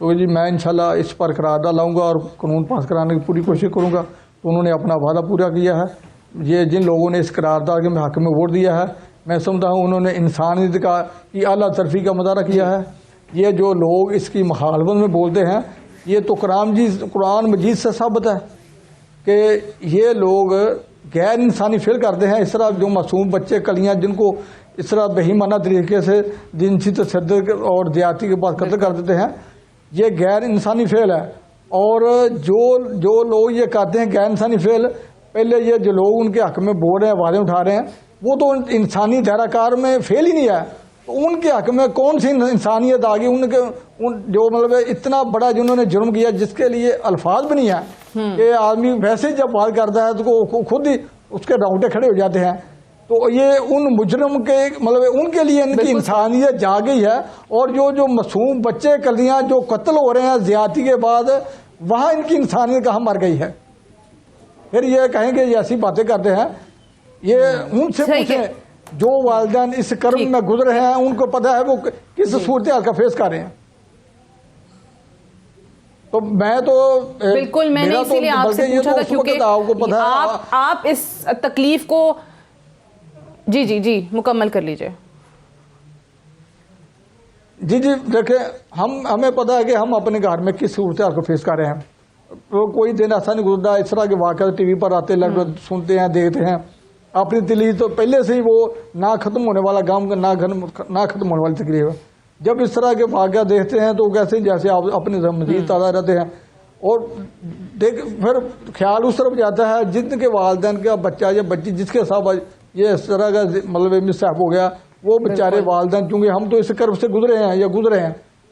تو جی میں انشاءاللہ اس پر قرارداد لاؤں گا اور قانون پاس کرانے کی پوری کوشش کروں گا. تو انہوں نے اپنا وعدہ پورا کیا ہے. یہ جن لوگوں نے اس قرارداد کے حق میں ووٹ دیا ہے میں سمجھتا ہوں انہوں نے انسانیت کی اعلیٰ ترفیع کا مظاہرہ کیا ہے. یہ جو لوگ اس کی مخالفت میں بولتے ہیں یہ تو قرآن مجید سے ثابت ہے کہ یہ لوگ غیر انسانی فعل کرتے ہیں. اس طرح جو معصوم بچے کلیاں جن کو اس طرح بہیمانہ طریقے سے جنسی تشدد اور زیادتی کے بعد قتل کر دیتے ہیں یہ غیر انسانی فعل ہے. اور جو لوگ یہ کرتے ہیں غیر انسانی فعل پہلے یہ جو لوگ ان کے حق میں بول رہے ہیں آوازیں اٹھا رہے ہیں وہ تو انسانی دائرہ کار میں فعل ہی نہیں ہے. تو ان کے حق میں کون سی انسانیت آ گئی جو مطلب اتنا بڑا جنہوں نے جرم کیا جس کے لیے الفاظ بھی نہیں ہے کہ آدمی ویسے جب بات کرتا ہے تو خود ہی اس کے رونگٹے کھڑے ہو جاتے ہیں. تو یہ ان مجرم کے مطلب ان کے لیے ان کی انسانیت جا گئی ہے. اور جو معصوم بچے کلیاں جو قتل ہو رہے ہیں زیادتی کے بعد وہاں ان کی انسانیت کہاں مر گئی ہے. پھر یہ کہیں گے یہ ایسی باتیں کرتے ہیں. یہ ان سے پوچھیں جو والدین اس کرم میں گزرے ہیں ان کو پتہ ہے وہ کس صورتحال کا فیس کر رہے ہیں. تو میں تو بالکل میں نے اسی لیے آپ سے پوچھا تھا کیونکہ آپ اس تکلیف کو جی مکمل کر لیجئے. جی دیکھیں ہمیں پتہ ہے کہ ہم اپنے گھر میں کس صورتحال کو فیس کر رہے ہیں. تو کوئی دن ایسا نہیں گزرتا اس طرح کے واقعات ٹی وی پر آتے سنتے ہیں دیکھتے ہیں. اپنی دلی تو پہلے سے ہی وہ نہ ختم ہونے والا غم نہ ختم ہونے والی تکلیف ہے. جب اس طرح کے واقعات دیکھتے ہیں تو کیسے جیسے آپ اپنے مزید تازہ رہتے ہیں. اور پھر خیال اس طرف جاتا ہے جن کے والدین کا بچہ یا بچی جس کے ساتھ یہ اس طرح کا مطلب مصحف ہو گیا وہ بیچارے والدین چونکہ ہم تو اس کرب سے گزرے ہیں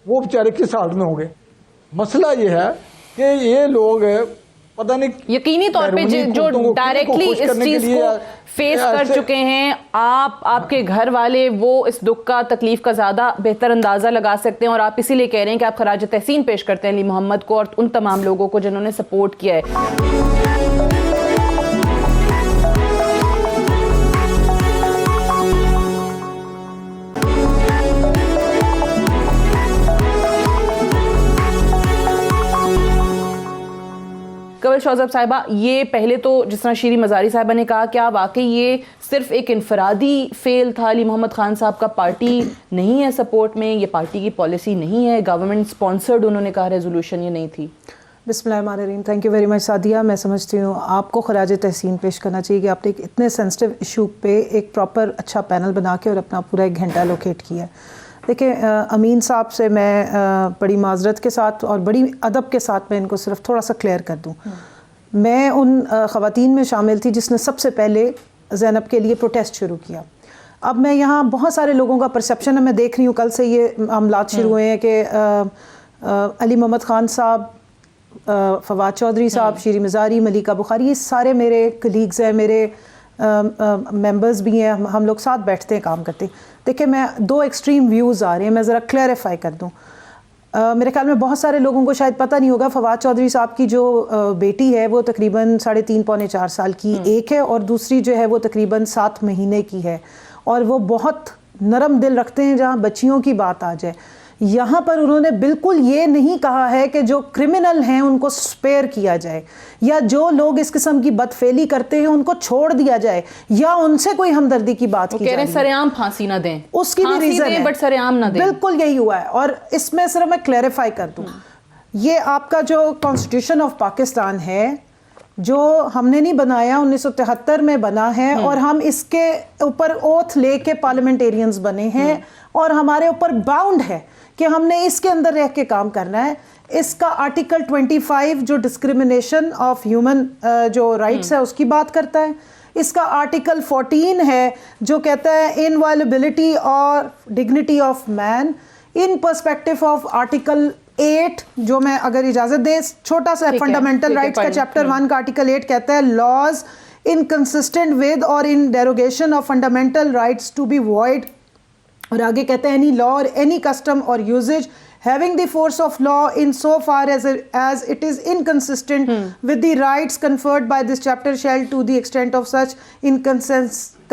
وہ بیچارے کس حالت میں ہوں گے. مسئلہ یہ ہے کہ یہ لوگ پتہ نہیں یقینی طور پہ جو ڈائریکٹلی اس چیز کو فیس کر چکے ہیں آپ کے گھر والے وہ اس دکھ کا تکلیف کا زیادہ بہتر اندازہ لگا سکتے ہیں. اور آپ اسی لیے کہہ رہے ہیں کہ آپ خراج تحسین پیش کرتے ہیں علی محمد کو اور ان تمام لوگوں کو جنہوں نے سپورٹ کیا ہے. قبل شوزب صاحبہ یہ پہلے تو جس طرح شیریں مزاری صاحبہ نے کہا کیا واقعی یہ صرف ایک انفرادی فیل تھا علی محمد خان صاحب کا؟ پارٹی نہیں ہے سپورٹ میں، یہ پارٹی کی پالیسی نہیں ہے، گورنمنٹ سپانسرڈ انہوں نے کہا ریزولوشن یہ نہیں تھی؟ بسم اللہ الرحمن الرحیم. Thank you very much Sadia. میں سمجھتی ہوں آپ کو خراج تحسین پیش کرنا چاہیے کہ آپ نے اتنے سینسٹیو ایشو پہ ایک پراپر اچھا پینل بنا کے اور اپنا پورا 1 گھنٹہ لوکیٹ کیا ہے. دیکھیں امین صاحب سے میں بڑی معذرت کے ساتھ اور بڑی ادب کے ساتھ میں ان کو صرف تھوڑا سا کلیئر کر دوں. میں ان خواتین میں شامل تھی جس نے سب سے پہلے زینب کے لیے پروٹیسٹ شروع کیا. اب میں یہاں بہت سارے لوگوں کا پرسیپشن ہے، میں دیکھ رہی ہوں کل سے یہ معاملات شروع ہوئے ہیں کہ علی محمد خان صاحب، فواد چودھری صاحب، شیریں مزاری، ملیکہ بخاری، یہ سارے میرے کلیگز ہیں، میرے ممبرز بھی ہیں، ہم لوگ ساتھ بیٹھتے ہیں، کام کرتے ہیں. دیکھیں میں 2 ایکسٹریم ویوز آ رہے ہیں، میں ذرا کلیریفائی کر دوں. میرے خیال میں بہت سارے لوگوں کو شاید پتہ نہیں ہوگا فواد چودھری صاحب کی جو بیٹی ہے وہ تقریباً 3.5 پونے 4 سال کی ایک ہے اور دوسری جو ہے وہ تقریباً 7 مہینے کی ہے. اور وہ بہت نرم دل رکھتے ہیں جہاں بچیوں کی بات آ جائے. یہاں پر انہوں نے بالکل یہ نہیں کہا ہے کہ جو کرمنل ہیں ان کو سپیئر کیا جائے یا جو لوگ اس قسم کی بدفعلی کرتے ہیں ان کو چھوڑ دیا جائے یا ان سے کوئی ہمدردی کی بات کی جائے. سرعام پھانسی نہ دیں، اس کی بھی ریزن ہے بٹ سرعام نہ دیں. بالکل یہی ہوا ہے. اور اس میں صرف میں کلیریفائی کر دوں، یہ آپ کا جو کانسٹیٹیوشن آف پاکستان ہے جو ہم نے نہیں بنایا، 1973 میں بنا ہے اور ہم اس کے اوپر اوتھ لے کے پارلیمنٹیرینز بنے ہیں اور ہمارے اوپر باؤنڈ ہے کہ ہم نے اس کے اندر رہ کے کام کرنا ہے. اس کا آرٹیکل 25 جو ڈسکریمنیشن آف ہیومن جو رائٹس ہے اس کی بات کرتا ہے. اس کا آرٹیکل 14 ہے جو کہتا ہے انوائلیبلٹی اور dignity of man in perspective of article 8 جو میں اگر اجازت دیں چھوٹا سا فنڈامنٹل رائٹس کا چیپٹر 1 کا آرٹیکل 8 کہتا ہے لاز انکنسسٹنٹ ود اور in derogation of fundamental rights to be void. اور آگے کہتے ہیں اینی لا اور اینی کسٹم اور usage having the force of law in so far as it is inconsistent with the rights conferred by this chapter shall to the extent of such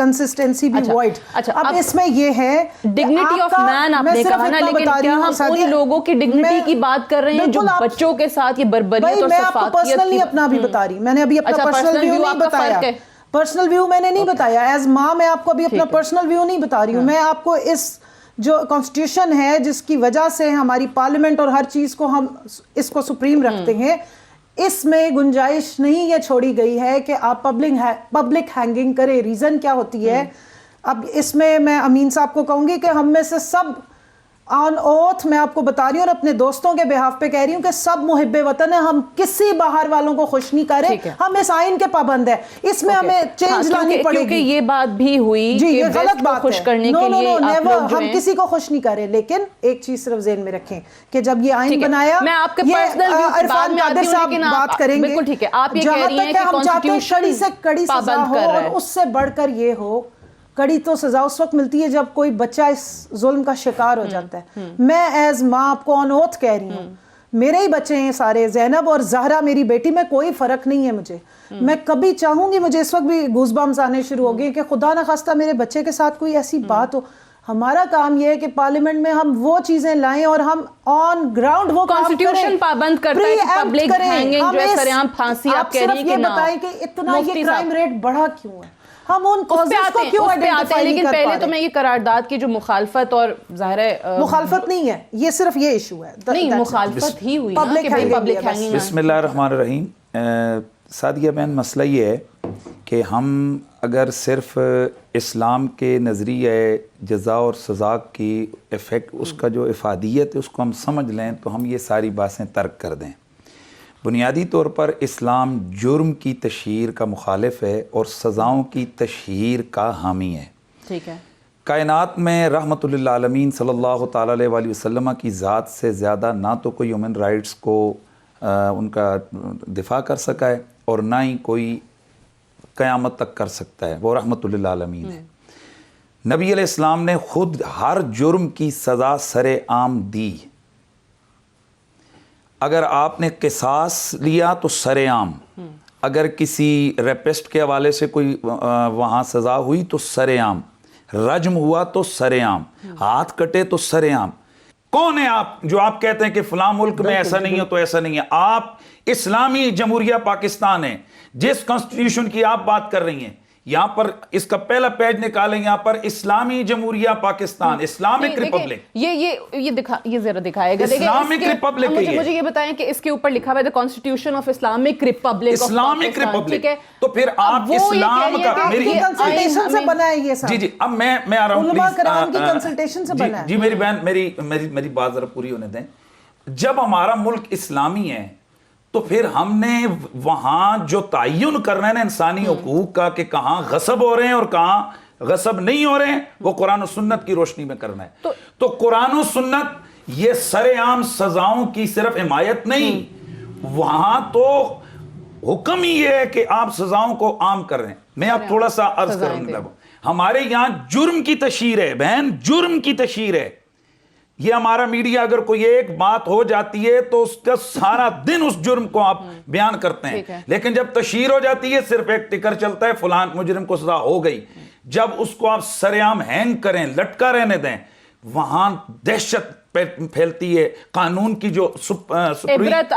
consistency بھی wide. اب اس میں یہ ہے dignity of مین آپ نے کہا نا, لیکن کیا ہم ان لوگوں کی ڈگنیٹی کی بات کر رہے ہیں جو بچوں کے ساتھ یہ بربریت اور میں آپ کو پرسنلی اپنا بھی بتا رہی, میں نے ابھی اپنا پرسنل ویو نہیں بتایا, پرسنل ویو میں نے نہیں بتایا, ایز ماں میں آپ کو ابھی اپنا پرسنل ویو نہیں بتا رہی ہوں. میں آپ کو اس جو کانسٹیٹیوشن ہے جس کی وجہ سے ہماری پارلیمنٹ اور ہر چیز کو ہم اس کو سپریم رکھتے ہیں, اس میں گنجائش نہیں یہ چھوڑی گئی ہے کہ آپ پبلک ہینگنگ کریں. ریزن کیا ہوتی ہے, اب اس میں امین صاحب کو کہوں گی کہ ہم میں سے سب آن اوتھ میں آپ کو بتا رہی ہوں اور اپنے دوستوں کے بہاف پہ کہہ رہی ہوں کہ سب محب وطن ہیں, ہم کسی باہر والوں کو خوش نہیں کر رہے, ہم اس آئین کے پابند ہیں. اس میں ہمیں چینج لانی پڑے گی, کیونکہ یہ بات بھی ہوئی جی یہ غلط بات خوش ہے. کرنے نو کے نو لیے نو ہم کسی کو خوش نہیں کر رہے, لیکن ایک چیز صرف ذہن میں رکھیں کہ جب یہ آئین بنایا, میں آپ کے پرسنل ویو بعد میں آتی ہوں لیکن بات کریں گے. بالکل ٹھیک ہے, آپ یہ کہہ رہی ہیں کہ ہم چاہتے ہیں کڑی سے کڑی سزا ہو, اور اس سے بڑھ کر یہ ہو, کڑی تو سزا اس وقت ملتی ہے جب کوئی بچہ اس ظلم کا شکار ہو جاتا ہے. میں ایز ماں آپ کو آن اوتھ کہہ رہی ہوں, میرے ہی بچے ہیں سارے, زینب اور زہرا میری بیٹی, میں کوئی فرق نہیں ہے مجھے. میں کبھی چاہوں گی, مجھے اس وقت بھی گوز بمز آنے شروع ہو گئے کہ خدا نہ خواستہ میرے بچے کے ساتھ کوئی ایسی بات ہو. ہمارا کام یہ ہے کہ پارلیمنٹ میں ہم وہ چیزیں لائیں اور ہم آن گراؤنڈ وہ کانسٹیٹیوشن پابند کرتا ہے کہ پبلک ہینگنگ جو ہے سرعام پھانسی آپ کہہ رہی ہیں کہ نہ. آپ صرف یہ بتائیں کہ اتنا یہ کرائم ریٹ بڑھا کیوں ہے, ہم ان کازز کو کیوں آئیڈینٹیفائی نہیں کر پا رہے. لیکن تو میں یہ قرارداد کی جو مخالفت, اور ظاہر ہے مخالفت نہیں ہے, یہ صرف یہ ایشو ہے, نہیں مخالفت ہی ہوئی نا کہ پبلک ہینگنگ. بسم اللہ الرحمن الرحیم. سعدیہ بہن, مسئلہ یہ ہے کہ ہم اگر صرف اسلام کے نظریہ جزا اور سزا کی ایفیکٹ, اس کا جو افادیت ہے اس کو ہم سمجھ لیں تو ہم یہ ساری باتیں ترک کر دیں. بنیادی طور پر اسلام جرم کی تشہیر کا مخالف ہے اور سزاؤں کی تشہیر کا حامی ہے. ٹھیک ہے. کائنات میں رحمت للعالمین صلی اللہ تعالیٰ علیہ وآلہ وسلم کی ذات سے زیادہ نہ تو کوئی ہیومن رائٹس کو ان کا دفاع کر سکا ہے, اور نہ ہی کوئی قیامت تک کر سکتا ہے. وہ رحمت للعالمین ہے. نبی علیہ السلام نے خود ہر جرم کی سزا سر عام دی. اگر آپ نے قصاص لیا تو سر عام, اگر کسی ریپسٹ کے حوالے سے کوئی وہاں سزا ہوئی تو سر عام, رجم ہوا تو سر عام, ہاتھ کٹے تو سر عام. کون ہے آپ جو آپ کہتے ہیں کہ فلاں ملک میں ایسا نہیں ہے تو ایسا نہیں ہے؟ آپ اسلامی جمہوریہ پاکستان ہے. جس کانسٹیٹیوشن کی آپ بات کر رہی ہیں, یہاں پر اس کا پہلا پیج نکالیں, یہاں پر اسلامی جمہوریہ پاکستان, اسلامک ریپبلک, یہ ذرا دکھائے گا اسلامک ریپبلک. مجھے یہ بتائیں کہ اس کے اوپر لکھا ہوا ہے constitution of Islamic republic, Islamic republic. تو پھر آپ اسلام کا کنسلٹیشن سے بنا ہے یہ سب. جی اب میں آ رہا ہوں, علماء کرام کی کنسلٹیشن سے بنا ہے. جی میری بہن, میری بات ذرا پوری ہونے دیں. جب ہمارا ملک اسلامی ہے تو پھر ہم نے وہاں جو تعین کرنا ہے نا انسانی حقوق کا کہ کہاں غصب ہو رہے ہیں اور کہاں غصب نہیں ہو رہے ہیں, وہ قرآن و سنت کی روشنی میں کرنا ہے. تو قرآن و سنت یہ سر عام سزاؤں کی صرف حمایت نہیں, وہاں تو حکم ہی یہ ہے کہ آپ سزاؤں کو عام کر رہے ہیں. میں آپ تھوڑا سا عرض کرنے لگا, ہمارے یہاں جرم کی تشہیر ہے بہن, جرم کی تشہیر ہے. یہ ہمارا میڈیا اگر کوئی ایک بات ہو جاتی ہے تو اس کا سارا دن اس جرم کو آپ بیان کرتے ہیں, لیکن جب تشہیر ہو جاتی ہے صرف ایک ٹکر چلتا ہے فلان مجرم کو سزا ہو گئی. جب اس کو آپ سرعام ہینگ کریں, لٹکا رہنے دیں, وہاں دہشت پھیلتی ہے. قانون کی جو عبرت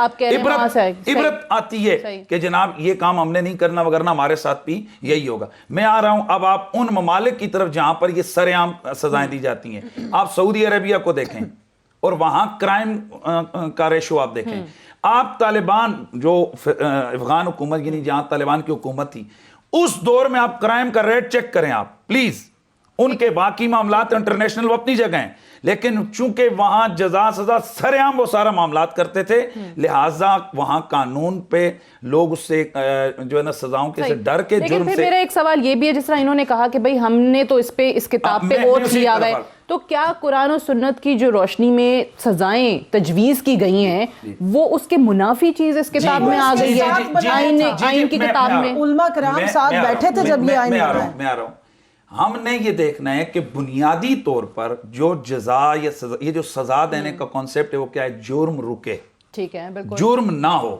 آتی ہے کہ جناب یہ کام ہم نے نہیں کرنا وگرنہ ہمارے ساتھ بھی یہی ہوگا. میں آ رہا ہوں اب آپ ان ممالک کی طرف جہاں پر یہ سرعام سزائیں دی جاتی ہیں. آپ سعودی عربیہ کو دیکھیں اور وہاں کرائم کا ریشو آپ دیکھیں. آپ طالبان جو افغان حکومت, یعنی جہاں طالبان کی حکومت تھی, اس دور میں آپ کرائم کا ریٹ چیک کریں آپ پلیز. ان کے باقی معاملات انٹرنیشنل وہ اپنی جگہ ہیں, لیکن چونکہ وہاں جزا سزا سر عام وہ سارا معاملات کرتے تھے, لہٰذا وہاں قانون پہ لوگ اس سے جو ہے نا سزاؤں کے سے ڈر کے جرم سے. میرا ایک سوال یہ بھی ہے, جس طرح انہوں نے کہا کہ بھئی ہم نے تو اس پہ اس کتاب پہ ووٹ کیا ہوا ہے, تو کیا قرآن و سنت کی جو روشنی میں سزائیں تجویز کی گئی ہیں وہ اس کے منافی چیز اس کتاب میں آ گئی ہے, آئین کی کتاب میں؟ علماء کرام ساتھ بیٹھے تھے جب یہ آئین بنا ہے. میں آ رہا ہوں. ہم نے یہ دیکھنا ہے کہ بنیادی طور پر جو جزا یا سزا, یہ جو سزا دینے کا کانسیپٹ ہے وہ کیا ہے؟ جرم رکے, ٹھیک ہے, بالکل جرم نہ ہو.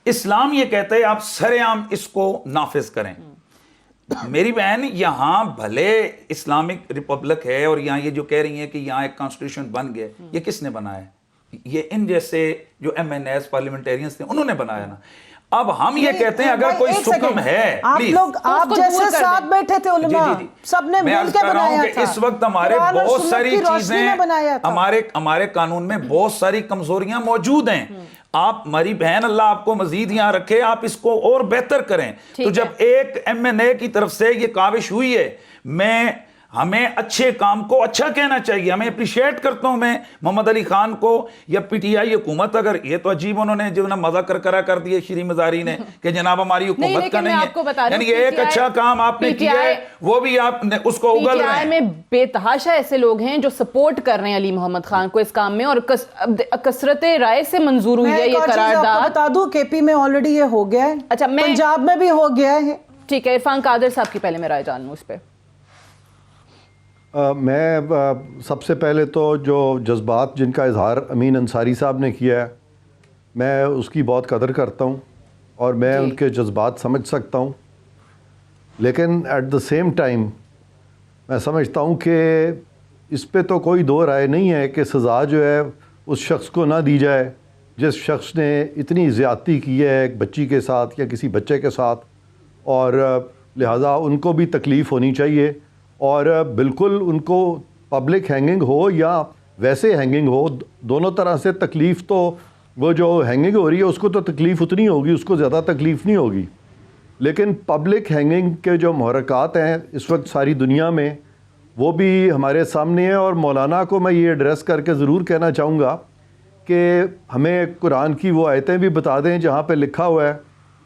اسلام یہ کہتا ہے آپ سر عام اس کو نافذ کریں. میری بہن یہاں بھلے اسلامک ریپبلک ہے اور یہاں یہ جو کہہ رہی ہیں کہ یہاں ایک کانسٹیٹیوشن بن گیا، یہ کس نے بنایا ہے؟ یہ ان جیسے جو ایم این ایز پارلیمنٹیرینز تھے انہوں نے بنایا نا. اب ہم یہ کہتے ہیں اگر کوئی حکم ہے، آپ لوگ آپ جیسے ساتھ بیٹھے تھے علماء سب نے مل کے بنایا تھا. اس وقت ہمارے بہت ساری چیزیں ہمارے قانون میں بہت ساری کمزوریاں موجود ہیں. آپ ہماری بہن اللہ آپ کو مزید یہاں رکھے، آپ اس کو اور بہتر کریں. تو جب ایک ایم این اے کی طرف سے یہ کاوش ہوئی ہے، ہمیں اچھے کام کو اچھا کہنا چاہیے. ہمیں اپریشیٹ کرتا ہوں میں محمد علی خان کو یا پی ٹی آئی حکومت. اگر یہ تو عجیب انہوں نے جو نا مزہ کر دیا شری مزاری نے کہ جناب ہماری حکومت کا نہیں ہے، یعنی ایک اچھا کام آپ نے کیا ہے وہ بھی آپ نے اس کو اگل رہے ہیں. میں بے تحاشا ایسے لوگ ہیں جو سپورٹ کر رہے ہیں علی محمد خان کو اس کام میں، اور کثرت رائے سے منظور ہوئی ہے یہ قرارداد. بتا دوں کے پی میں آلریڈی یہ ہو گیا ہے، اچھا پنجاب میں بھی ہو گیا ہے. ٹھیک ہے، عرفان قادر صاحب کی پہلے میں رائے جان لوں اس پہ. میں سب سے پہلے تو جو جذبات جن کا اظہار امین انصاری صاحب نے کیا ہے، میں اس کی بہت قدر کرتا ہوں اور میں ان کے جذبات سمجھ سکتا ہوں. لیکن ایٹ دا سیم ٹائم میں سمجھتا ہوں کہ اس پہ تو کوئی دو رائے نہیں ہے کہ سزا جو ہے اس شخص کو نہ دی جائے جس شخص نے اتنی زیادتی کی ہے ایک بچی کے ساتھ یا کسی بچے کے ساتھ، اور لہٰذا ان کو بھی تکلیف ہونی چاہیے. اور بالکل ان کو پبلک ہینگنگ ہو یا ویسے ہینگنگ ہو، دونوں طرح سے تکلیف تو وہ جو ہینگنگ ہو رہی ہے اس کو تو تکلیف اتنی ہوگی، اس کو زیادہ تکلیف نہیں ہوگی. لیکن پبلک ہینگنگ کے جو محرکات ہیں اس وقت ساری دنیا میں وہ بھی ہمارے سامنے ہیں. اور مولانا کو میں یہ ایڈریس کر کے ضرور کہنا چاہوں گا کہ ہمیں قرآن کی وہ آیتیں بھی بتا دیں جہاں پہ لکھا ہوا ہے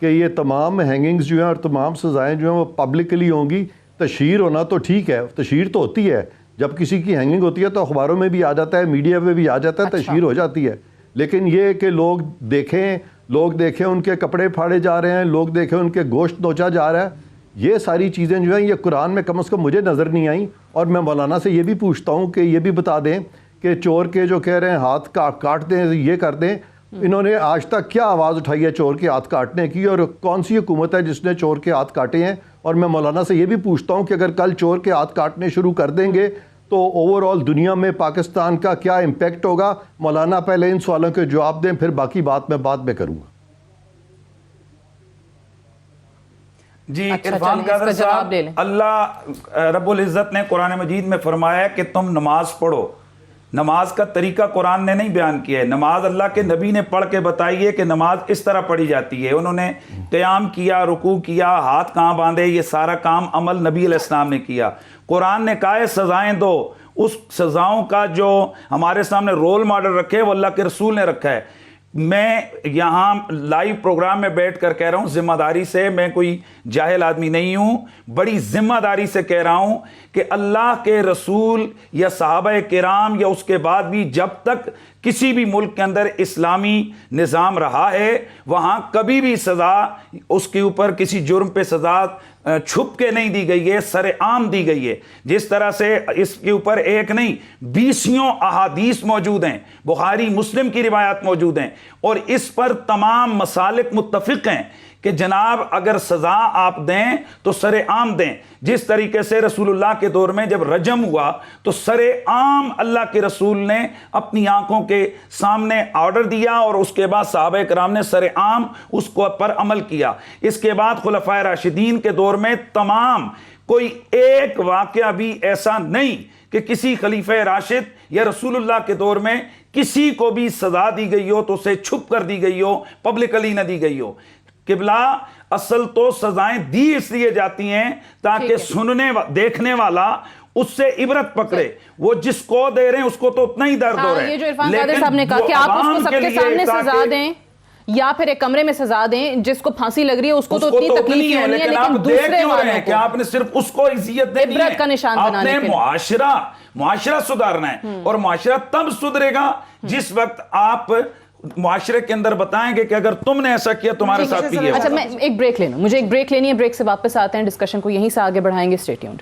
کہ یہ تمام ہینگنگز جو ہیں اور تمام سزائیں جو ہیں وہ پبلکلی ہوں گی. تشہیر ہونا تو ٹھیک ہے، تشہیر تو ہوتی ہے، جب کسی کی ہینگنگ ہوتی ہے تو اخباروں میں بھی آ جاتا ہے، میڈیا میں بھی آ جاتا ہے، تشہیر ہو جاتی ہے. لیکن یہ کہ لوگ دیکھیں ان کے کپڑے پھاڑے جا رہے ہیں، لوگ دیکھیں ان کے گوشت نوچا جا رہا ہے، یہ ساری چیزیں جو ہیں یہ قرآن میں کم از کم مجھے نظر نہیں آئیں. اور میں مولانا سے یہ بھی پوچھتا ہوں کہ یہ بھی بتا دیں کہ چور کے جو کہہ رہے ہیں ہاتھ کاٹ دیں، یہ کر دیں، انہوں نے آج تک کیا آواز اٹھائی ہے چور کے ہاتھ کاٹنے کی، اور کون سی حکومت ہے جس نے چور کے ہاتھ کاٹے ہیں؟ اور میں مولانا سے یہ بھی پوچھتا ہوں کہ اگر کل چور کے ہاتھ کاٹنے شروع کر دیں گے تو اوور آل دنیا میں پاکستان کا کیا امپیکٹ ہوگا؟ مولانا پہلے ان سوالوں کے جواب دیں، پھر باقی بات میں بعد میں کروں گا. جی عرفان قادر صاحب، اللہ رب العزت نے قرآن مجید میں فرمایا ہے کہ تم نماز پڑھو. نماز کا طریقہ قرآن نے نہیں بیان کیا ہے، نماز اللہ کے نبی نے پڑھ کے بتائی ہے کہ نماز اس طرح پڑھی جاتی ہے. انہوں نے قیام کیا، رکوع کیا، ہاتھ کہاں باندھے، یہ سارا کام عمل نبی علیہ السلام نے کیا. قرآن نے کہا ہے سزائیں دو، اس سزاؤں کا جو ہمارے سامنے رول ماڈل رکھے وہ اللہ کے رسول نے رکھا ہے. میں یہاں لائیو پروگرام میں بیٹھ کر کہہ رہا ہوں ذمہ داری سے، میں کوئی جاہل آدمی نہیں ہوں، بڑی ذمہ داری سے کہہ رہا ہوں کہ اللہ کے رسول یا صحابہ کرام یا اس کے بعد بھی جب تک کسی بھی ملک کے اندر اسلامی نظام رہا ہے وہاں کبھی بھی سزا اس کے اوپر کسی جرم پہ سزا چھپ کے نہیں دی گئی ہے، سر عام دی گئی ہے. جس طرح سے اس کے اوپر ایک نہیں 20 احادیث موجود ہیں، بخاری مسلم کی روایات موجود ہیں، اور اس پر تمام مسالک متفق ہیں کہ جناب اگر سزا آپ دیں تو سر عام دیں. جس طریقے سے رسول اللہ کے دور میں جب رجم ہوا تو سر عام اللہ کے رسول نے اپنی آنکھوں کے سامنے آرڈر دیا اور اس کے بعد صحابہ کرام نے سر عام اس کو پر عمل کیا. اس کے بعد خلفائے راشدین کے دور میں تمام کوئی ایک واقعہ بھی ایسا نہیں کہ کسی خلیفہ راشد یا رسول اللہ کے دور میں کسی کو بھی سزا دی گئی ہو تو اسے چھپ کر دی گئی ہو، پبلکلی نہ دی گئی ہو. قبلہ اصل تو سزائیں دی اس لیے جاتی ہیں تاکہ سننے دیکھنے والا اس سے عبرت پکڑے. وہ جس کو دے رہے ہیں اس کو تو اتنا ہی درد ہو رہا ہے. یہ جو عرفان قادر صاحب نے کہا کہ آپ اس کو سب کے سامنے سزا دیں یا پھر ایک کمرے میں سزا دیں، جس کو پھانسی لگ رہی ہے اس کو تو اتنی تکلیف ہونی ہے، لیکن دوسرے والوں کو کہ آپ نے صرف اس کو عزت دینی ہے، عبرت کا نشان بنانے کے لیے معاشرہ سدھارنا ہے. اور معاشرہ تب سدھرے گا جس وقت آپ معاشرے کے اندر بتائیں گے کہ اگر تم نے ایسا کیا تمہارے ساتھ بھی یہ. اچھا میں ایک بریک لینا، مجھے ایک بریک لینی ہے، بریک سے واپس آتے ہیں، ڈسکشن کو یہیں سے آگے بڑھائیں گے. Stay tuned.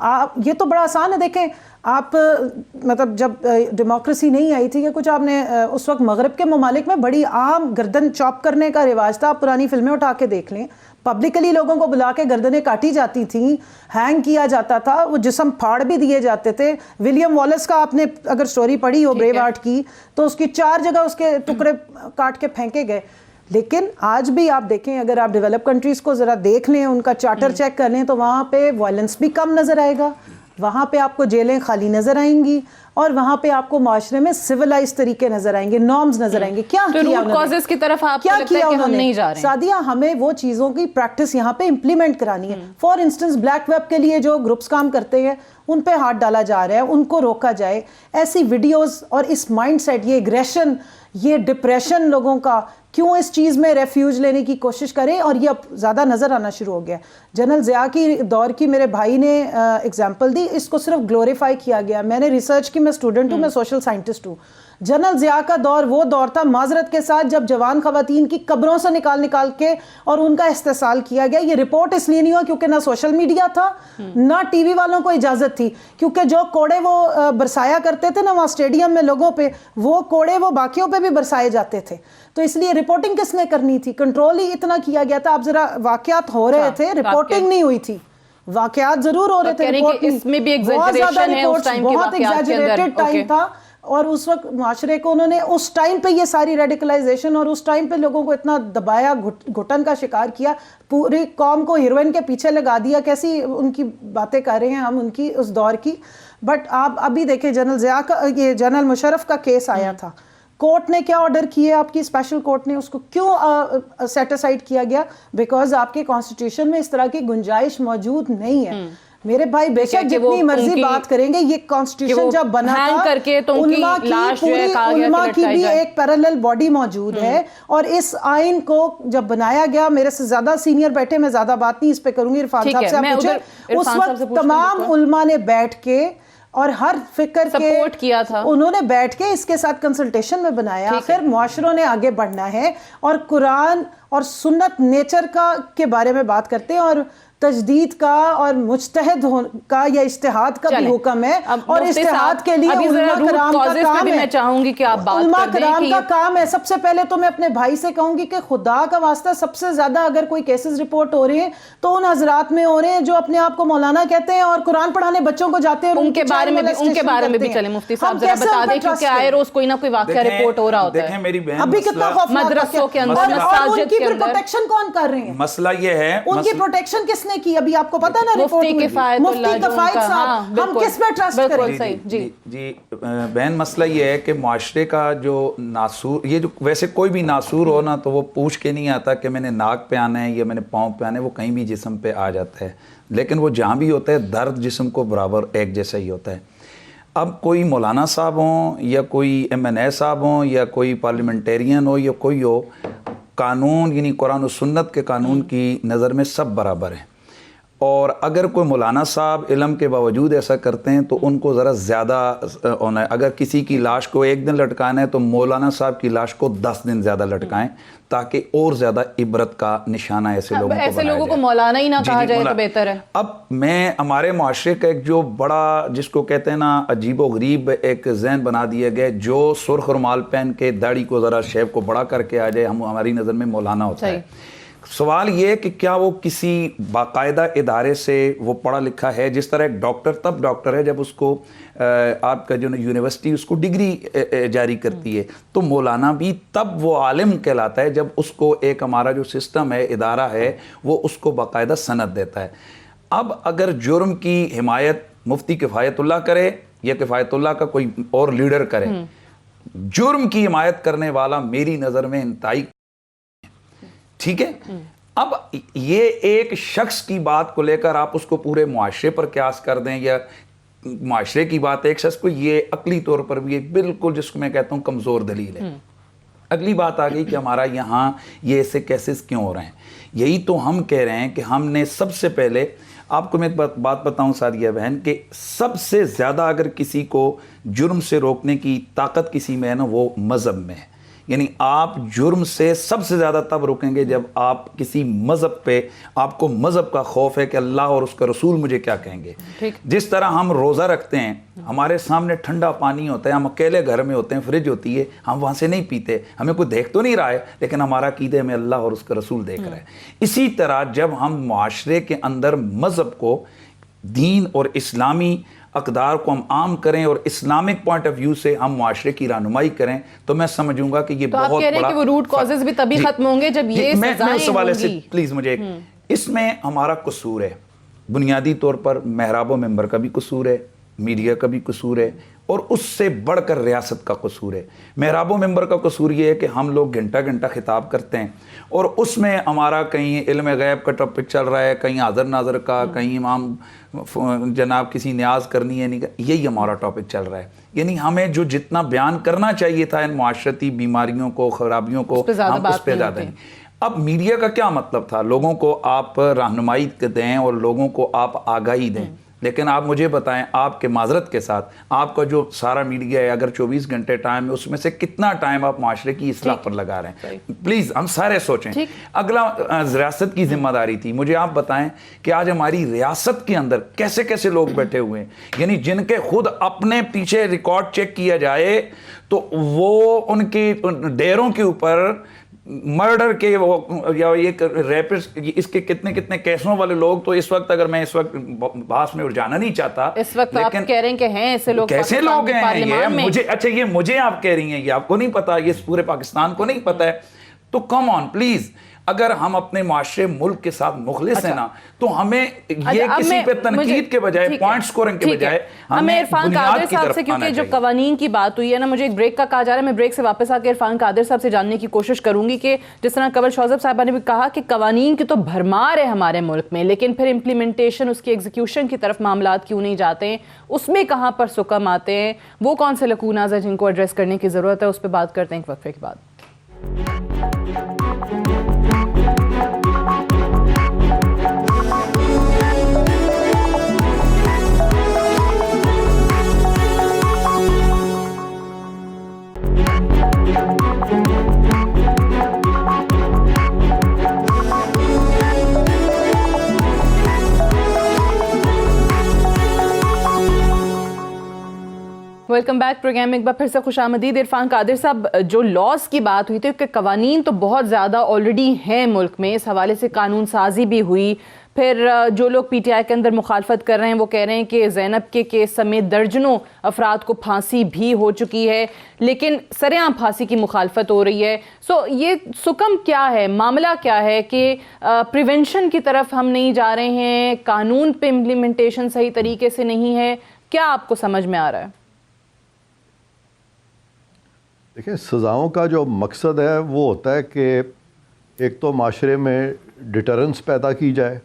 آپ یہ تو بڑا آسان ہے. دیکھیں آپ مطلب جب ڈیموکریسی نہیں آئی تھی کہ کچھ آپ نے اس وقت مغرب کے ممالک میں بڑی عام گردن چاپ کرنے کا رواج تھا. آپ پرانی فلمیں اٹھا کے دیکھ لیں, پبلکلی لوگوں کو بلا کے گردنیں کاٹی جاتی تھیں, ہینگ کیا جاتا تھا, وہ جسم پھاڑ بھی دیے جاتے تھے. ولیم والیس کا آپ نے اگر سٹوری پڑھی ہو بریو ہارٹ کی, تو اس کی 4 جگہ اس کے ٹکڑے کاٹ کے پھینکے گئے. لیکن آج بھی آپ دیکھیں, اگر آپ ڈیولپ کنٹریز کو ذرا دیکھ لیں, ان کا چارٹر چیک کر لیں, تو وہاں پہ وائلنس بھی کم نظر آئے گا, وہاں پہ آپ کو جیلیں خالی نظر آئیں گی, اور وہاں پہ آپ کو معاشرے میں سیولائز طریقے نظر آئیں گے, نارمز نظر آئیں گے. کیا کیا کازز کی طرف آپ کو لگتا ہے کہ ہم نہیں جا رہے ہیں؟ سعدیہ, ہمیں وہ چیزوں کی پریکٹس یہاں پہ امپلیمنٹ کرانی ہے. فار انسٹنس بلیک ویب کے لیے جو گروپس کام کرتے ہیں, ان پہ ہاتھ ڈالا جا رہا ہے, ان کو روکا جائے. ایسی ویڈیوز اور اس مائنڈ سیٹ, یہ ایگریشن, یہ ڈپریشن لوگوں کا, کیوں اس چیز میں ریفیوج لینے کی کوشش کریں, اور یہ اب زیادہ نظر آنا شروع ہو گیا. جنرل ضیاء کی دور کی میرے بھائی نے اگزامپل دی, اس کو صرف گلوریفائی کیا گیا. میں نے ریسرچ کی, میں اسٹوڈنٹ ہوں, میں سوشل سائنٹسٹ ہوں. جنرل ضیاء کا دور وہ دور تھا, معذرت کے ساتھ, جب جوان خواتین کی قبروں سے نکال کے اور ان کا استحصال کیا گیا. یہ رپورٹ اس لیے نہیں ہوا کیونکہ نہ سوشل میڈیا تھا, نہ ٹی وی والوں کو اجازت تھی, کیونکہ جو کوڑے وہ برسایا کرتے تھے نا وہاں اسٹیڈیم میں لوگوں پہ, وہ کوڑے وہ باقیوں پہ بھی برسائے جاتے تھے. تو اس لیے رپورٹنگ کس نے کرنی تھی؟ کنٹرول ہی اتنا کیا گیا تھا. اب ذرا واقعات ہو رہے تھے, رپورٹنگ نہیں ہوئی تھی. واقعات ضرور ہو رہے تھے, اس میں بھی ایگزیجریشن ہے, اس ٹائم کے بہت ایگزیجریٹڈ ٹائم تھا, اور اس وقت معاشرے کو انہوں نے اس ٹائم پہ یہ ساری ریڈیکلائزیشن, اور اس ٹائم پہ لوگوں کو اتنا دبایا, گھٹن کا شکار کیا, پوری قوم کو ہیروئن کے پیچھے لگا دیا. کیسی ان کی باتیں کر رہے ہیں ہم ان کی اس دور کی. بٹ آپ ابھی دیکھیں, جنرل ضیاء کا, یہ جنرل مشرف کا کیس آیا تھا, کورٹ نے کیا آرڈر کیے, آپ کی اسپیشل کورٹ نے اس کو کیوں سیٹ اسائڈ کیا گیا؟ بیکاز آپ کے کانسٹیٹیوشن میں اس طرح کی گنجائش موجود نہیں ہے. میرے بھائی بے شک جتنی مرضی بات کریں گے, یہ کانسٹیٹیوشن جب بنا تھا, علماء کی بھی ایک پیرالل باڈی موجود ہے, اور اس آئین کو جب بنایا گیا, میرے سے زیادہ سینئر بیٹھے, میں زیادہ بات نہیں اس پہ کروں گی, عرفان صاحب سے آپ پوچھیں. اس وقت تمام علماء نے بیٹھ کے اور ہر فکر کے سپورٹ کیا تھا, انہوں نے بیٹھ کے اس کے ساتھ کنسلٹیشن میں بنایا. پھر معاشروں نے آگے بڑھنا ہے, اور قرآن اور سنت نیچر کا کے بارے میں بات کرتے ہیں, اور تجدید کا اور مجتہد کا یا اجتہاد کا بھی حکم ہے, اور اجتہاد کے لیے علماء کرام کا کام ہے. میں چاہوں گی کہ آپ بات علماء کر دیں کرام کا کام ہے. سب سے پہلے تو میں اپنے بھائی سے کہوں گی کہ خدا کا واسطہ, سب سے زیادہ اگر کوئی کیسز رپورٹ ہو رہے ہیں تو ان حضرات میں ہو رہے ہیں جو اپنے آپ کو مولانا کہتے ہیں اور قرآن پڑھانے بچوں کو جاتے ہیں, ان کے بارے میں بھی چلیں مفتی صاحب ذرا بتا دیں, کیونکہ آئے روز کوئی نہ کوئی واقعہ رپورٹ ہو رہا ہوتا ہے. دیکھیں میری بہن, ابھی کتنا خوف مدرسوں کے اندر, مساجد کے اندر پروٹیکشن کون کر رہے ہیں؟ مسئلہ یہ ہے, ان کی پروٹیکشن کس نے کی؟ ابھی آپ کو پتا نا, مفتی کفایت صاحب, ہم کس پہ ٹرسٹ کریں؟ جی بہن, مسئلہ یہ ہے کہ معاشرے کا جو ناسور, یہ جو ویسے کوئی بھی ناسور ہو نا, تو وہ پوچھ کے نہیں آتا کہ میں نے ناک پہ آنا ہے یا میں نے پاؤں پہ آنا ہے, وہ کہیں بھی جسم پہ آ جاتا ہے. لیکن وہ جہاں بھی ہوتا ہے, درد جسم کو برابر ایک جیسا ہی ہوتا ہے. اب کوئی مولانا صاحب ہوں یا کوئی MNA صاحب ہوں یا کوئی پارلیمنٹیرین ہو یا کوئی ہو, قانون یعنی قرآن و سنت کے قانون کی نظر میں سب برابر ہیں. اور اگر کوئی مولانا صاحب علم کے باوجود ایسا کرتے ہیں تو ان کو ذرا زیادہ ہونا ہے. اگر کسی کی لاش کو 1 دن لٹکانا ہے تو مولانا صاحب کی لاش کو 10 دن زیادہ لٹکائیں, تاکہ اور زیادہ عبرت کا نشانہ ایسے لوگوں کو مولانا ہی نہ کہا جائے تو بہتر ہے. اب میں ہمارے معاشرے کا ایک جو بڑا, جس کو کہتے ہیں نا عجیب و غریب ایک ذہن بنا دیا گیا, جو سرخ رومال پہن کے داڑھی کو ذرا شیب کو بڑا کر کے آ جائے, ہماری نظر میں مولانا ہوتا ہے. سوال یہ ہے کہ کیا وہ کسی باقاعدہ ادارے سے وہ پڑھا لکھا ہے؟ جس طرح ایک ڈاکٹر تب ڈاکٹر ہے جب اس کو آپ کا جو یونیورسٹی اس کو ڈگری جاری کرتی ہے, تو مولانا بھی تب وہ عالم کہلاتا ہے جب اس کو ایک ہمارا جو سسٹم ہے, ادارہ ہے, وہ اس کو باقاعدہ سند دیتا ہے. اب اگر جرم کی حمایت مفتی کفایت اللہ کرے یا کفایت اللہ کا کوئی اور لیڈر کرے, جرم کی حمایت کرنے والا میری نظر میں انتہائی, ٹھیک ہے. اب یہ ایک شخص کی بات کو لے کر آپ اس کو پورے معاشرے پر قیاس کر دیں, یا معاشرے کی بات ایک شخص کو, یہ عقلی طور پر بھی ایک بالکل جس کو میں کہتا ہوں کمزور دلیل ہے. اگلی بات آ گئی کہ ہمارا یہاں یہ ایسے کیسز کیوں ہو رہے ہیں. یہی تو ہم کہہ رہے ہیں کہ ہم نے سب سے پہلے, آپ کو میں ایک بات بتاؤں سعدیہ بہن, کہ سب سے زیادہ اگر کسی کو جرم سے روکنے کی طاقت کسی میں ہے نا, وہ مذہب میں ہے. یعنی آپ جرم سے سب سے زیادہ تب رکیں گے جب آپ کسی مذہب پہ آپ کو مذہب کا خوف ہے کہ اللہ اور اس کا رسول مجھے کیا کہیں گے. جس طرح ہم روزہ رکھتے ہیں, ہمارے سامنے ٹھنڈا پانی ہوتا ہے, ہم اکیلے گھر میں ہوتے ہیں, فریج ہوتی ہے, ہم وہاں سے نہیں پیتے, ہمیں کوئی دیکھ تو نہیں رہا ہے لیکن ہمارا عقیدہ میں اللہ اور اس کا رسول دیکھ رہا ہے. اسی طرح جب ہم معاشرے کے اندر مذہب کو, دین اور اسلامی اقدار کو ہم عام کریں اور اسلامک پوائنٹ آف ویو سے ہم معاشرے کی رہنمائی کریں تو میں سمجھوں گا کہ یہ بہت بڑا. تو آپ کہہ رہے ہیں کہ وہ روٹ کازز بھی تبھی ختم ہوں گے جب یہ میں اس حوالے سے پلیز مجھے اس میں ہمارا قصور ہے. بنیادی طور پر محراب و ممبر کا بھی قصور ہے, میڈیا کا بھی قصور ہے, اور اس سے بڑھ کر ریاست کا قصور ہے. محراب و ممبر کا قصور یہ ہے کہ ہم لوگ گھنٹہ گھنٹہ خطاب کرتے ہیں اور اس میں ہمارا کہیں علم غیب کا ٹاپک چل رہا ہے, کہیں حاضر ناظر کا, کہیں امام جناب کسی نیاز کرنی ہے نہیں, یہی ہمارا ٹاپک چل رہا ہے. یعنی ہمیں جو جتنا بیان کرنا چاہیے تھا ان معاشرتی بیماریوں کو, خرابیوں کو, ہم اس پہ زیادہ نہیں. اب میڈیا کا کیا مطلب تھا؟ لوگوں کو آپ رہنمائی دیں اور لوگوں کو آپ آگاہی دیں. لیکن آپ مجھے بتائیں, آپ کے معذرت کے ساتھ, آپ کا جو سارا میڈیا ہے اگر 24 گھنٹے ٹائم ہے اس میں سے کتنا ٹائم آپ معاشرے کی اصلاح پر لگا رہے ہیں؟ پلیز ہم سارے سوچیں. اگلا ریاست کی ذمہ داری تھی. مجھے آپ بتائیں کہ آج ہماری ریاست کے اندر کیسے کیسے لوگ بیٹھے ہوئے ہیں, یعنی جن کے خود اپنے پیچھے ریکارڈ چیک کیا جائے تو وہ ان کی ڈیروں کے اوپر مرڈر کے یا ایک ریپسٹ, اس کے کتنے کتنے کیسوں والے لوگ, تو اس وقت اگر میں اس وقت بحث میں جانا نہیں چاہتا, اس وقت آپ کہہ رہے ہیں کہ ہیں ایسے لوگ, کیسے لوگ ہیں یہ مجھے, اچھا یہ مجھے آپ کہہ رہی ہیں, یہ آپ کو نہیں پتا, یہ پورے پاکستان کو نہیں پتا ہے. تو کم آن پلیز, اگر ہم اپنے معاشرے ملک کے ساتھ مخلص ہیں نا تو ہمیں یہ کسی پہ تنقید کے بجائے, پوائنٹ سکورنگ کے بجائے ہمیں عرفان قادر صاحب سے, کیونکہ جو قوانین کی بات ہوئی ہے نا, مجھے ایک بریک کا کہا جا رہا ہے, میں بریک سے واپس آ کے عرفان قادر صاحب سے جاننے کی کوشش کروں گی کہ جس طرح قبل شوذب صاحبہ نے بھی کہا کہ قوانین کی تو بھرمار ہے ہمارے ملک میں, لیکن پھر امپلیمنٹیشن, اس کی ایگزیکیوشن کی طرف معاملات کیوں نہیں جاتے ہیں, اس میں کہاں پر سکم آتے ہیں, وہ کون سے لکوناز ہیں جن کو ایڈریس کرنے کی ضرورت ہے, اس پہ بات کرتے ہیں ایک وقفے کے بعد. ویلکم بیک پروگرام میں ایک بار پھر سے خوش آمدید. عرفان قادر صاحب, جو لاس کی بات ہوئی تھی کہ قوانین تو بہت زیادہ آلریڈی ہیں ملک میں, اس حوالے سے قانون سازی بھی ہوئی, پھر جو لوگ پی ٹی آئی کے اندر مخالفت کر رہے ہیں وہ کہہ رہے ہیں کہ زینب کے کیس سمیت درجنوں افراد کو پھانسی بھی ہو چکی ہے, لیکن سرعام پھانسی کی مخالفت ہو رہی ہے. سو یہ سکم کیا ہے, معاملہ کیا ہے کہ پریونشن کی طرف ہم نہیں جا رہے ہیں, قانون پہ امپلیمنٹیشن صحیح طریقے سے نہیں ہے, کیا آپ کو سمجھ میں آ رہا ہے؟ دیکھیں, سزاؤں کا جو مقصد ہے وہ ہوتا ہے کہ ایک تو معاشرے میں ڈیٹرنس پیدا کی جائے,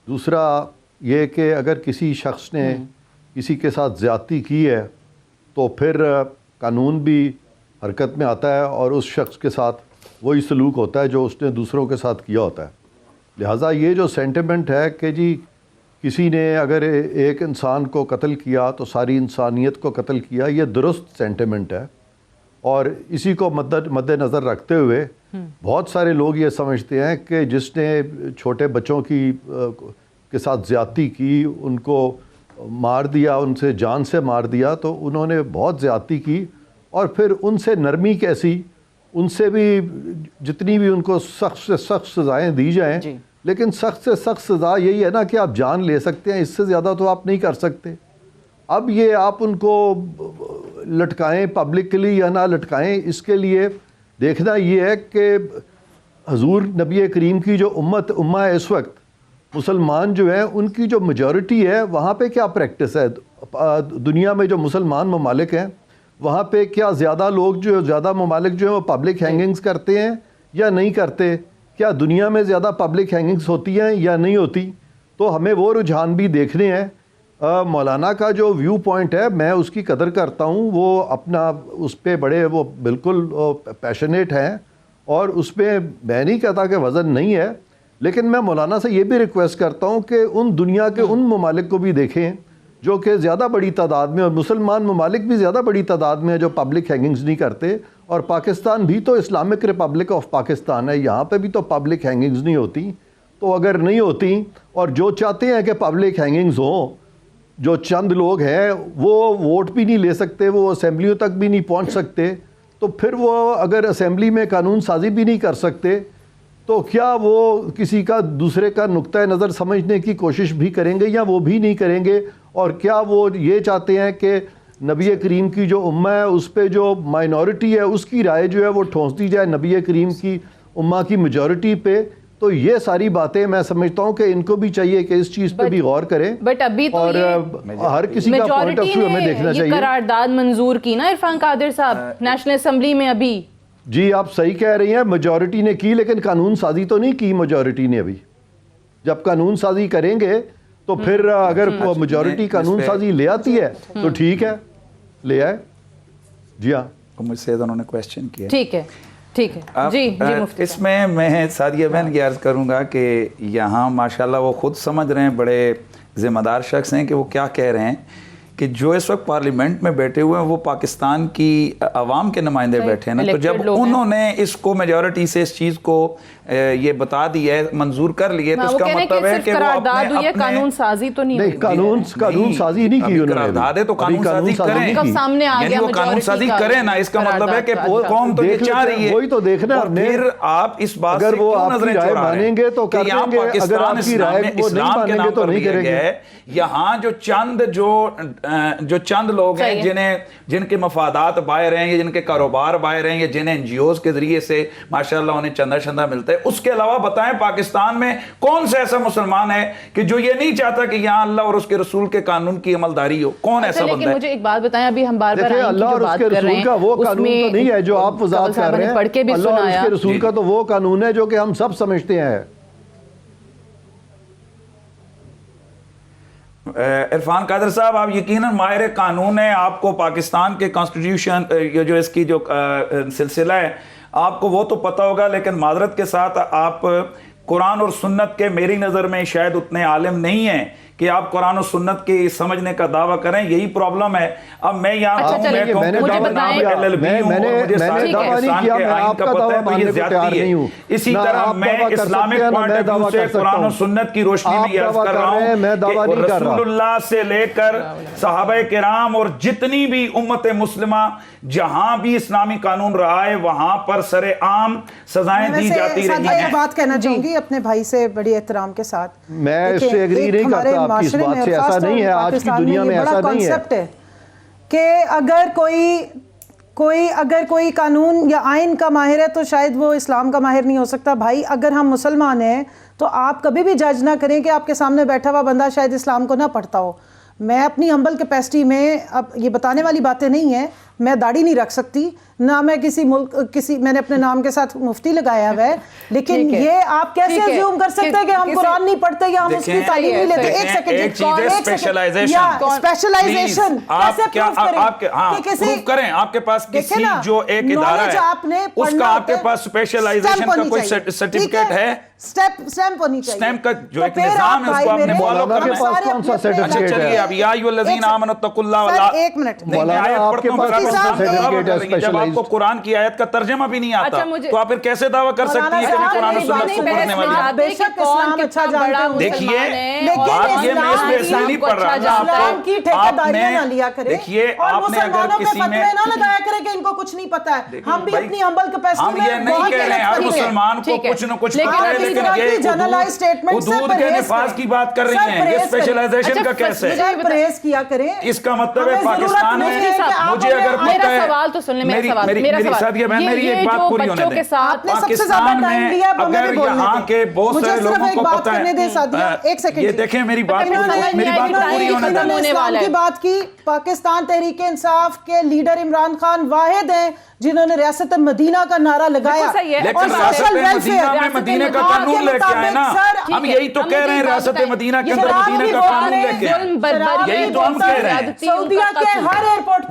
دوسرا یہ کہ اگر کسی شخص نے کسی کے ساتھ زیادتی کی ہے تو پھر قانون بھی حرکت میں آتا ہے اور اس شخص کے ساتھ وہی سلوک ہوتا ہے جو اس نے دوسروں کے ساتھ کیا ہوتا ہے. لہٰذا یہ جو سینٹیمنٹ ہے کہ جی کسی نے اگر ایک انسان کو قتل کیا تو ساری انسانیت کو قتل کیا, یہ درست سینٹیمنٹ ہے. اور اسی کو مد نظر رکھتے ہوئے بہت سارے لوگ یہ سمجھتے ہیں کہ جس نے چھوٹے بچوں کے ساتھ زیادتی کی, ان کو مار دیا, ان سے جان سے مار دیا, تو انہوں نے بہت زیادتی کی, اور پھر ان سے نرمی کیسی, ان سے بھی جتنی بھی ان کو سخت سے سخت سزائیں دی جائیں, لیکن سخت سے سخت سزا یہی ہے نا کہ آپ جان لے سکتے ہیں, اس سے زیادہ تو آپ نہیں کر سکتے. اب یہ آپ ان کو لٹکائیں پبلکلی یا نہ لٹکائیں, اس کے لیے دیکھنا یہ ہے کہ حضور نبی کریم کی جو امہ ہے اس وقت, مسلمان جو ہیں, ان کی جو میجورٹی ہے وہاں پہ کیا پریکٹس ہے. دنیا میں جو مسلمان ممالک ہیں وہاں پہ کیا زیادہ لوگ زیادہ ممالک جو ہیں وہ پبلک ہینگنگز کرتے ہیں یا نہیں کرتے؟ کیا دنیا میں زیادہ پبلک ہینگنگز ہوتی ہیں یا نہیں ہوتی؟ تو ہمیں وہ رجحان بھی دیکھنے ہیں. مولانا کا جو ویو پوائنٹ ہے میں اس کی قدر کرتا ہوں, وہ اپنا اس پہ بڑے وہ بالکل پیشنیٹ ہیں, اور اس پہ میں نہیں کہتا کہ وزن نہیں ہے, لیکن میں مولانا سے یہ بھی ریکویسٹ کرتا ہوں کہ ان دنیا کے ان ممالک کو بھی دیکھیں جو کہ زیادہ بڑی تعداد میں, اور مسلمان ممالک بھی زیادہ بڑی تعداد میں جو پبلک ہینگنگز نہیں کرتے, اور پاکستان بھی تو اسلامک ریپبلک آف پاکستان ہے, یہاں پہ بھی تو پبلک ہینگنگز نہیں ہوتی. تو اگر نہیں ہوتی اور جو چاہتے ہیں کہ پبلک ہینگنگز ہوں, جو چند لوگ ہیں وہ ووٹ بھی نہیں لے سکتے, وہ اسمبلیوں تک بھی نہیں پہنچ سکتے, تو پھر وہ اگر اسمبلی میں قانون سازی بھی نہیں کر سکتے تو کیا وہ کسی کا دوسرے کا نقطہ نظر سمجھنے کی کوشش بھی کریں گے یا وہ بھی نہیں کریں گے؟ اور کیا وہ یہ چاہتے ہیں کہ نبی کریم کی جو امہ ہے اس پہ جو مائنورٹی ہے اس کی رائے جو ہے وہ ٹھونس دی جائے نبی کریم کی امہ کی میجورٹی پہ؟ تو یہ ساری باتیں میں سمجھتا ہوں کہ ان کو بھی چاہیے کہ اس چیز پہ بھی غور کریں, بٹ ابھی تو اور ہر کسی کا پوائنٹ آف ویو ہمیں دیکھنا چاہیے. قرارداد منظور کی نا عرفان قادر صاحب نیشنل اسمبلی میں ابھی. جی آپ صحیح کہہ رہی ہیں, میجورٹی نے کی, لیکن قانون سازی تو نہیں کی میجورٹی نے ابھی. جب قانون سازی کریں گے تو پھر اگر میجورٹی قانون سازی لے آتی ہے تو ٹھیک ہے, لے آئے. جی ہاں, مجھ سے انہوں نے کویسچن کیا. ٹھیک ہے, ٹھیک ہے جی جی مفتی اس میں سعدیہ بہن یہ عرض کروں گا کہ یہاں ماشاءاللہ وہ خود سمجھ رہے ہیں, بڑے ذمہ دار شخص ہیں کہ وہ کیا کہہ رہے ہیں کہ جو اس وقت پارلیمنٹ میں بیٹھے ہوئے ہیں وہ پاکستان کی عوام کے نمائندے بیٹھے ہیں نا, تو جب انہوں نے اس کو میجورٹی سے اس چیز کو یہ بتا دیا ہے, منظور کر لیے, تو اس کا مطلب ہے کہ وہ اپنے قانون سازی تو نہیں ہوئی. قانون سازی نہیں کی انہوں نے. قرارداد ہے تو قانون سازی کریں, کب سامنے آ یعنی گیا وہ قانون سازی کریں نا, اس کا مطلب ہے کہ قوم تو یہ چاہ رہی ہے. وہی تو دیکھنا اور پھر آپ اس بات سے کیوں نظریں چرا رہے ہیں کہ یہاں پاکستان اسلام کے نام پر لیا گیا ہے. یہاں جو چند لوگ ہیں جن کے مفادات باہر ہیں یا جن کے کاروبار باہر ہیں یا جنہیں این جی اوز کے ذریعے سے ماشاءاللہ انہیں چندہ شندہ ملتا ہے, اس کے علاوہ بتائیں پاکستان میں کون سا ایسا مسلمان ہے کہ جو یہ نہیں چاہتا کہ یہاں اللہ اور اس کے رسول کے قانون کی عملداری ہو؟ کون ایسا بندہ ہے؟ لیکن مجھے ایک بات بتائیں, ابھی ہم بار بار دیکھیں اللہ اور اس کے رسول کا وہ قانون تو نہیں ہے جو آپ وضاحت کر رہے ہیں. اللہ اور اس کے رسول کا تو وہ قانون ہے جو کہ ہم سب سمجھتے ہیں. عرفان قادر صاحب, آپ یقیناً ماہر قانون ہیں, آپ کو پاکستان کے کانسٹیٹیوشن جو اس کی جو سلسلہ ہے آپ کو وہ تو پتہ ہوگا, لیکن معذرت کے ساتھ آپ قرآن اور سنت کے میری نظر میں شاید اتنے عالم نہیں ہیں کہ آپ قرآن و سنت کی سمجھنے کا دعویٰ کریں. یہی پرابلم ہے. اب میں یہاں اسی طرح میں اسلامک پوائنٹ آف ویو سے قرآن و سنت کی روشنی میں یہ عرض کر رہا ہوں کہ رسول اللہ سے لے کر صحابہ کرام اور جتنی بھی امت مسلمہ جہاں بھی اسلامی قانون رہا ہے وہاں پر سر عام سزائیں دی جاتی رہی ہیں. میں بات کہنا چاہوں گی اپنے بھائی سے بڑی احترام کے ساتھ, میں اس سے ایگری نہیں کرتا آپ کی اس بات سے. ایسا نہیں ہے, آج کی دنیا میں ایسا نہیں ہے کہ اگر کوئی قانون یا آئین کا ماہر ہے تو شاید وہ اسلام کا ماہر نہیں ہو سکتا. بھائی اگر ہم مسلمان ہیں تو آپ کبھی بھی جج نہ کریں کہ آپ کے سامنے بیٹھا ہوا بندہ شاید اسلام کو نہ پڑھتا ہو. میں اپنی ہمبل کیپیسٹی میں, اب یہ بتانے والی باتیں نہیں ہیں, میں داڑھی نہیں رکھ سکتی, نہ میں میں نے اپنے نام کے ساتھ مفتی لگایا ہوا ہے, لیکن یہ آپ کیسے ازیوم کر سکتے ہیں کہ ہم قرآن نہیں پڑھتے یا ہم اس کی تعلیم نہیں لیتے؟ ایک سیکنڈ, اسپیشلائزیشن پروف کریں. آپ کے پاس کسی جو ایک ادارہ ہے اس کا آپ کے پاس اسپیشلائزیشن کا کوئی سرٹیفکیٹ ہے؟ سٹیمپ ہونی چاہیے. سٹیمپ کا جو ایک نظام ہے اس کو آپ نے فالو کرنا ہے. کون سا سرٹیفکیٹ ہے؟ چلیے اب یا ایھا الذین آمنوا اتقوا اللہ. ایک منٹ, جب آپ کو قرآن کی آیت کا ترجمہ بھی نہیں آتا تو آپ پھر کیسے دعویٰ کر سکتی ہیں کہ میں قرآن و سنت کو پڑھنے والی ہوں؟ بے شک اسلام اچھا جانتے ہیں. دیکھیے بات یہ میں اس پہ ایسے نہیں پڑھ رہا تھا. دیکھیے آپ نے اگر کسی میں نہ لگایا کرے کہ ان کو کچھ نہیں پتا ہے. ہم بھی اپنی ہمبل کیپیسٹی میں ہم یہ نہیں کہہ رہے ہیں ہر مسلمان کو کچھ نہ کچھ پتا ہے, لیکن یہ حدود کے نفاذ کی بات کر رہی ہیں. یہ اسپیشلائزیشن کا کیسے ہے؟ پرہیز کیا کریں. اس کا مطلب ہے پاکستان میں مجھے اگر پتہ ہے, سوال تو سن لیں, میری سعدیہ بہن میری ایک بات پوری ہونے دیں. پاکستان میں اگر یہاں کے بہت سارے لوگوں کو پتہ ہے, یہ دیکھیں میری بات پوری ہونے دیں. اسلام کی بات کی, پاکستان تحریک انصاف کے لیڈر عمران خان واحد ہیں جنہوں نے ریاست مدینہ کا نعرہ لگایا. لیکن ریاست مدینہ میں مدینہ کا قانون لے کے آئے نا, ہم یہی تو کہہ رہے ہیں ریاست مدینہ کے اندر مدینہ کا قانون لے کے آئے, یہی تو ہم کہہ رہے ہیں. سعودیہ کے ہر ایئرپورٹ